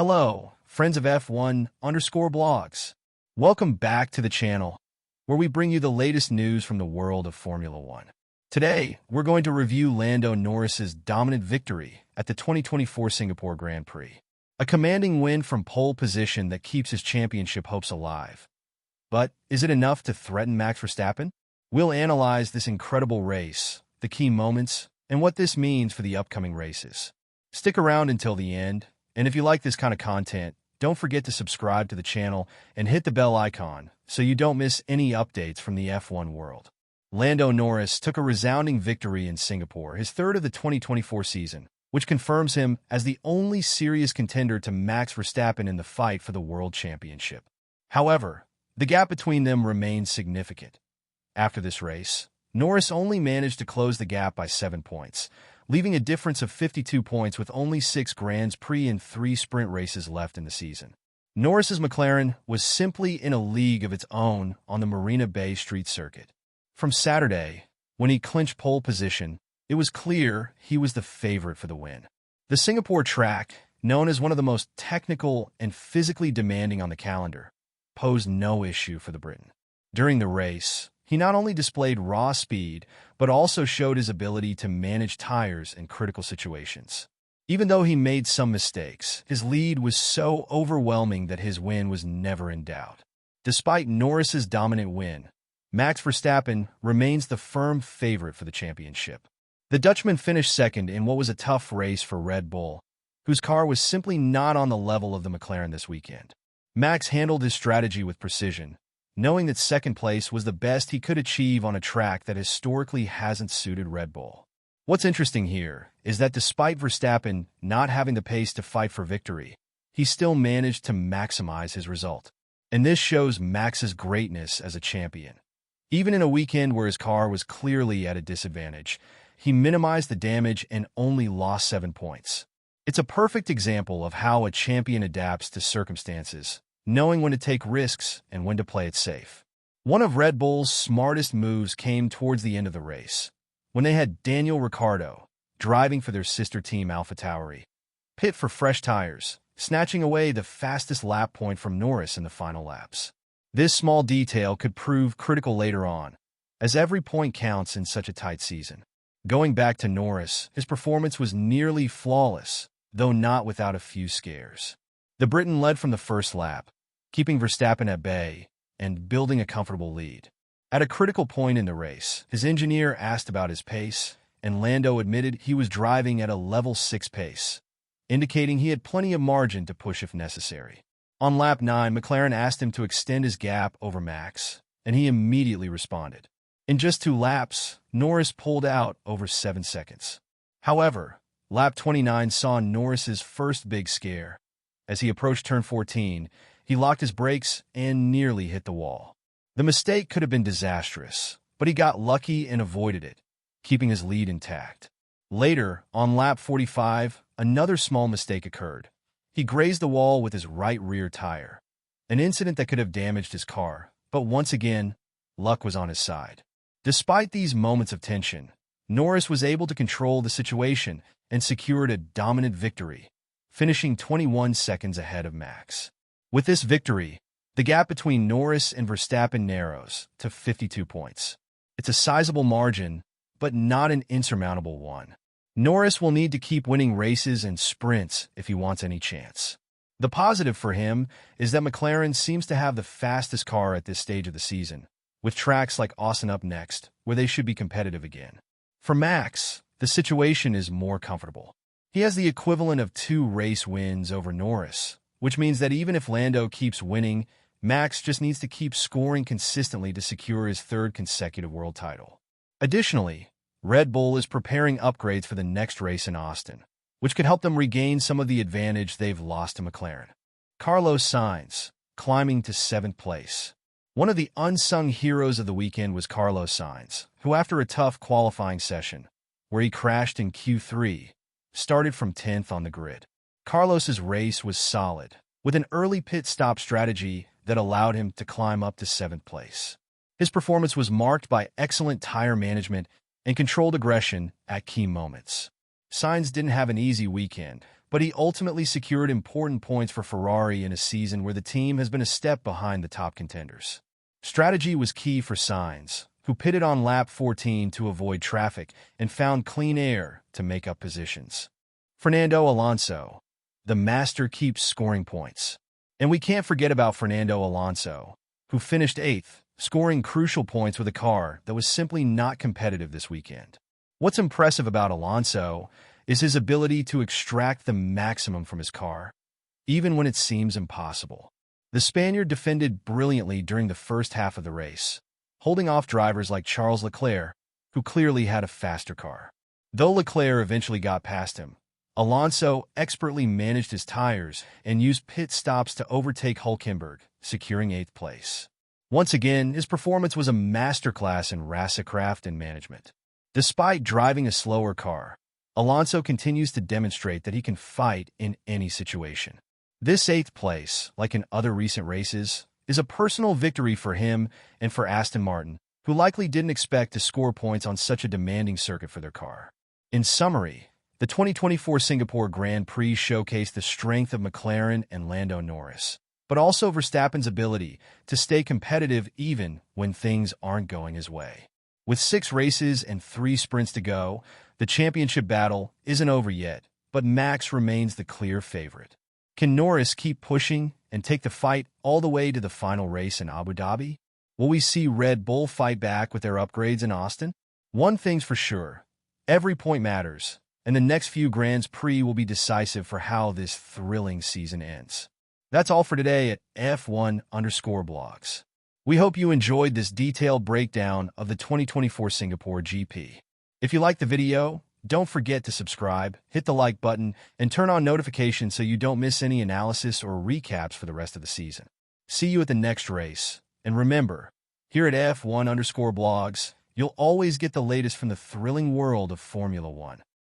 Hello, friends of F1_blogs. Welcome back to the channel, where we bring you the latest news from the world of Formula One. Today, we're going to review Lando Norris's dominant victory at the 2024 Singapore Grand Prix. A commanding win from pole position that keeps his championship hopes alive. But is it enough to threaten Max Verstappen? We'll analyze this incredible race, the key moments, and what this means for the upcoming races. Stick around until the end, and if you like this kind of content, don't forget to subscribe to the channel and hit the bell icon so you don't miss any updates from the F1 world. Lando Norris took a resounding victory in Singapore, his third of the 2024 season, which confirms him as the only serious contender to Max Verstappen in the fight for the World Championship. However, the gap between them remains significant. After this race, Norris only managed to close the gap by 7 points, leaving a difference of 52 points with only 6 Grands Prix and 3 sprint races left in the season. Norris's McLaren was simply in a league of its own on the Marina Bay Street circuit. From Saturday, when he clinched pole position, it was clear he was the favorite for the win. The Singapore track, known as one of the most technical and physically demanding on the calendar, posed no issue for the Briton. During the race, he not only displayed raw speed, but also showed his ability to manage tires in critical situations. Even though he made some mistakes, his lead was so overwhelming that his win was never in doubt. Despite Norris's dominant win, Max Verstappen remains the firm favorite for the championship. The Dutchman finished second in what was a tough race for Red Bull, whose car was simply not on the level of the McLaren this weekend. Max handled his strategy with precision, knowing that second place was the best he could achieve on a track that historically hasn't suited Red Bull. What's interesting here is that despite Verstappen not having the pace to fight for victory, he still managed to maximize his result. And this shows Max's greatness as a champion. Even in a weekend where his car was clearly at a disadvantage, he minimized the damage and only lost 7 points. It's a perfect example of how a champion adapts to circumstances, knowing when to take risks and when to play it safe. One of Red Bull's smartest moves came towards the end of the race, when they had Daniel Ricciardo driving for their sister team AlphaTauri pit for fresh tires, snatching away the fastest lap point from Norris in the final laps. This small detail could prove critical later on, as every point counts in such a tight season. Going back to Norris, his performance was nearly flawless, though not without a few scares. The Briton led from the first lap, keeping Verstappen at bay and building a comfortable lead. At a critical point in the race, his engineer asked about his pace, and Lando admitted he was driving at a level 6 pace, indicating he had plenty of margin to push if necessary. On lap 9, McLaren asked him to extend his gap over Max, and he immediately responded. In just 2 laps, Norris pulled out over 7 seconds. However, lap 29 saw Norris's first big scare. As he approached turn 14, he locked his brakes and nearly hit the wall. The mistake could have been disastrous, but he got lucky and avoided it, keeping his lead intact. Later, on lap 45, another small mistake occurred. He grazed the wall with his right rear tire, an incident that could have damaged his car, but once again, luck was on his side. Despite these moments of tension, Norris was able to control the situation and secured a dominant victory, finishing 21 seconds ahead of Max. With this victory, the gap between Norris and Verstappen narrows to 52 points. It's a sizable margin, but not an insurmountable one. Norris will need to keep winning races and sprints if he wants any chance. The positive for him is that McLaren seems to have the fastest car at this stage of the season, with tracks like Austin up next, where they should be competitive again. For Max, the situation is more comfortable. He has the equivalent of 2 race wins over Norris, which means that even if Lando keeps winning, Max just needs to keep scoring consistently to secure his 3rd consecutive world title. Additionally, Red Bull is preparing upgrades for the next race in Austin, which could help them regain some of the advantage they've lost to McLaren. Carlos Sainz, climbing to 7th place. One of the unsung heroes of the weekend was Carlos Sainz, who after a tough qualifying session, where he crashed in Q3, started from 10th on the grid. Carlos's race was solid, with an early pit stop strategy that allowed him to climb up to 7th place. His performance was marked by excellent tire management and controlled aggression at key moments. Sainz didn't have an easy weekend, but he ultimately secured important points for Ferrari in a season where the team has been a step behind the top contenders. Strategy was key for Sainz, who pitted on lap 14 to avoid traffic and found clean air to make up positions. Fernando Alonso, the master, keeps scoring points. And we can't forget about Fernando Alonso, who finished 8th, scoring crucial points with a car that was simply not competitive this weekend. What's impressive about Alonso is his ability to extract the maximum from his car, even when it seems impossible. The Spaniard defended brilliantly during the first half of the race, holding off drivers like Charles Leclerc, who clearly had a faster car. Though Leclerc eventually got past him, Alonso expertly managed his tires and used pit stops to overtake Hülkenberg, securing 8th place. Once again, his performance was a masterclass in racecraft and management. Despite driving a slower car, Alonso continues to demonstrate that he can fight in any situation. This 8th place, like in other recent races, is a personal victory for him and for Aston Martin, who likely didn't expect to score points on such a demanding circuit for their car. In summary, the 2024 Singapore Grand Prix showcased the strength of McLaren and Lando Norris, but also Verstappen's ability to stay competitive even when things aren't going his way. With 6 races and 3 sprints to go, the championship battle isn't over yet, but Max remains the clear favorite. Can Norris keep pushing and take the fight all the way to the final race in Abu Dhabi? Will we see Red Bull fight back with their upgrades in Austin? One thing's for sure, every point matters, and the next few Grands Prix will be decisive for how this thrilling season ends. That's all for today at F1_blogs. We hope you enjoyed this detailed breakdown of the 2024 Singapore GP. If you liked the video, don't forget to subscribe, hit the like button, and turn on notifications so you don't miss any analysis or recaps for the rest of the season. See you at the next race. And remember, here at F1_blogs, you'll always get the latest from the thrilling world of Formula One.